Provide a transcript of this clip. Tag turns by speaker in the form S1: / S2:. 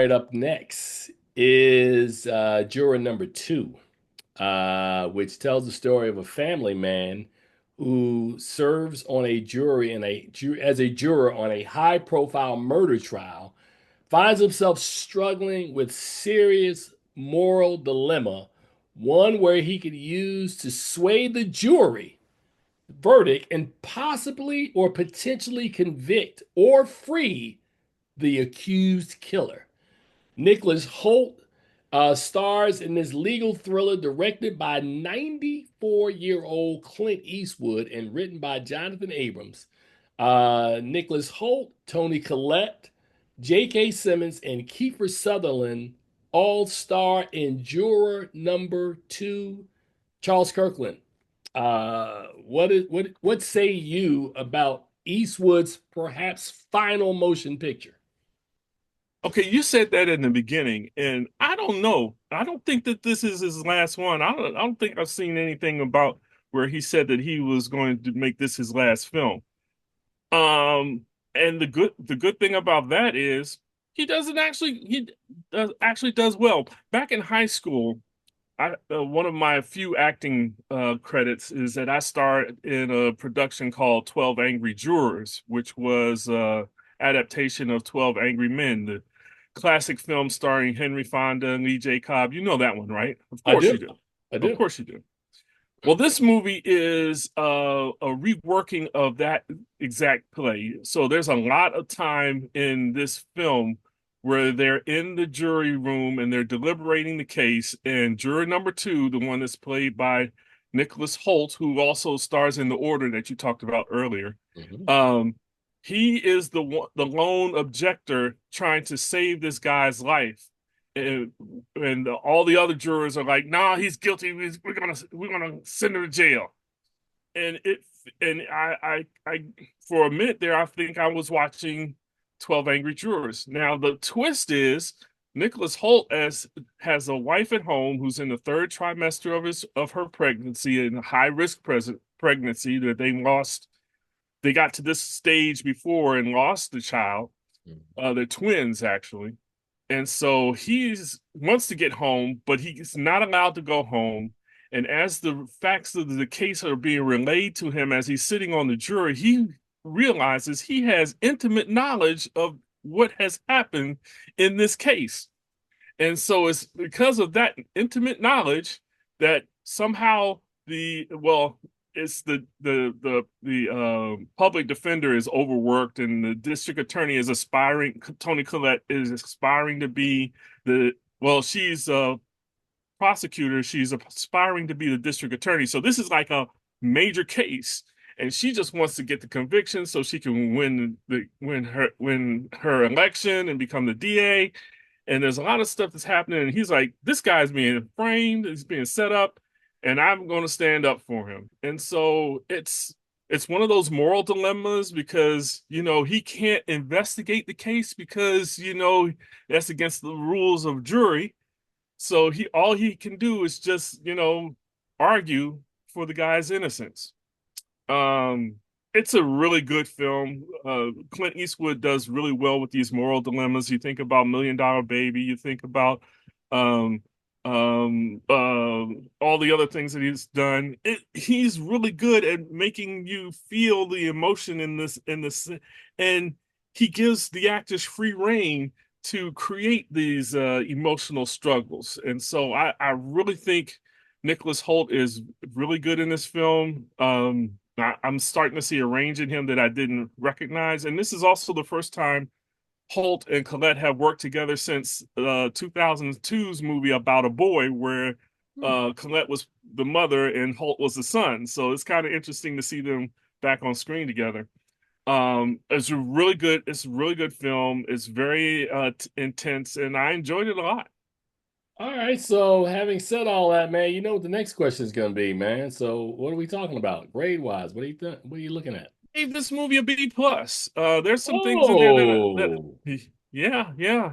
S1: right, up next is juror number two, which tells the story of a family man who serves on a jury as a juror on a high-profile murder trial, finds himself struggling with serious moral dilemma, one where he could use to sway the jury verdict and possibly or potentially convict or free the accused killer. Nicholas Hoult stars in this legal thriller directed by 94-year-old Clint Eastwood and written by Jonathan Abrams. Nicholas Hoult, Toni Collette, J.K. Simmons, and Kiefer Sutherland all star in Juror number two. Charles Kirkland, what say you about Eastwood's perhaps final motion picture?
S2: Okay, you said that in the beginning, and I don't know. I don't think that this is his last one. I don't think I've seen anything about where he said that he was going to make this his last film. And the good thing about that is he does well. Back in high school, I one of my few acting credits is that I starred in a production called 12 Angry Jurors, which was adaptation of 12 Angry Men, the classic film starring Henry Fonda and Lee J. Cobb. You know that one, right? Of
S1: I
S2: course you
S1: do.
S2: do.
S1: I
S2: Of
S1: do.
S2: course you do. Well, this movie is a reworking of that exact play. So there's a lot of time in this film where they're in the jury room and they're deliberating the case. And juror number two, the one that's played by Nicholas Hoult, who also stars in The Order that you talked about earlier,
S1: Mhm.
S2: um, he is the lone objector trying to save this guy's life. And, and all the other jurors are like, "Nah, he's guilty. We're gonna send him to jail." And it and I for a minute there, I think I was watching 12 Angry Jurors. Now the twist is Nicholas Hoult has a wife at home who's in the third trimester of her pregnancy, in a high risk pregnancy that they lost. They got to this stage before and lost the child. They're twins actually, and so he's wants to get home, but he's not allowed to go home. And as the facts of the case are being relayed to him as he's sitting on the jury, he realizes he has intimate knowledge of what has happened in this case. And so it's because of that intimate knowledge that somehow it's the public defender is overworked, and the district attorney is aspiring. Toni Collette is aspiring to be she's a prosecutor. She's aspiring to be the district attorney. So this is like a major case, and she just wants to get the conviction so she can win her election and become the DA. And there's a lot of stuff that's happening, and he's like, this guy's being framed, he's being set up, and I'm going to stand up for him. And so it's one of those moral dilemmas because he can't investigate the case because that's against the rules of jury. So he all he can do is just argue for the guy's innocence. um, it's a really good film. Clint Eastwood does really well with these moral dilemmas. You think about Million Dollar Baby, you think about um, all the other things that he's done. He's really good at making you feel the emotion in this, and he gives the actors free rein to create these emotional struggles. And so I really think Nicholas Hoult is really good in this film. I'm starting to see a range in him that I didn't recognize. And this is also the first time Holt and Collette have worked together since 2002's movie About a Boy, where
S1: Hmm.
S2: Collette was the mother and Holt was the son. So it's kind of interesting to see them back on screen together. It's a really good film. It's very intense, and I enjoyed it a lot.
S1: All right. So, having said all that, man, you know what the next question is going to be, man. So, what are we talking about, grade wise? What do you think? What are you looking at?
S2: Gave this movie a B plus. There's some things in there that
S1: Oh,
S2: yeah, yeah.